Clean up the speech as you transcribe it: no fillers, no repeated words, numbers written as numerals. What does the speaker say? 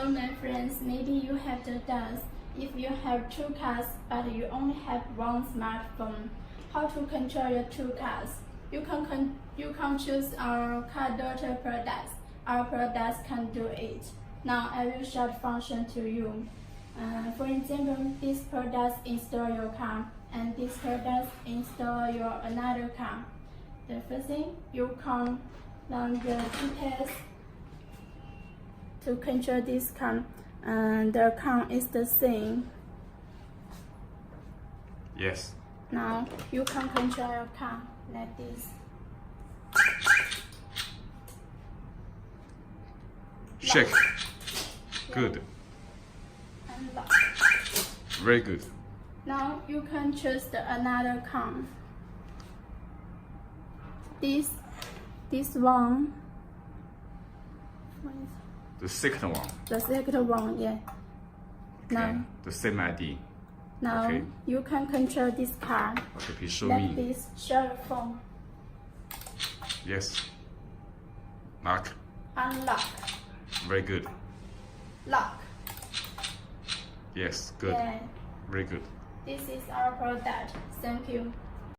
Hello my friends, maybe you have the doubts. If you have two cards but you only have one smartphone, how to control your two cards? You can choose our cardot products. Our products can do it. Now I will show the function to you. For example, this product install your card and this product install your another card. The first thing, you can run the details to control this card, and the account is the same. Yes. Now you can control your card like this. Shake. Lock. Good. And lock. Very good. Now you can choose another card. This one. The second one. The second one, yeah. Okay. Now, The same ID. now Okay. you can control this card Okay, please show like me. this. Show the phone. Yes. Lock. Unlock. Very good. Lock. Yes, good. Yeah. Very good. This is our product. Thank you.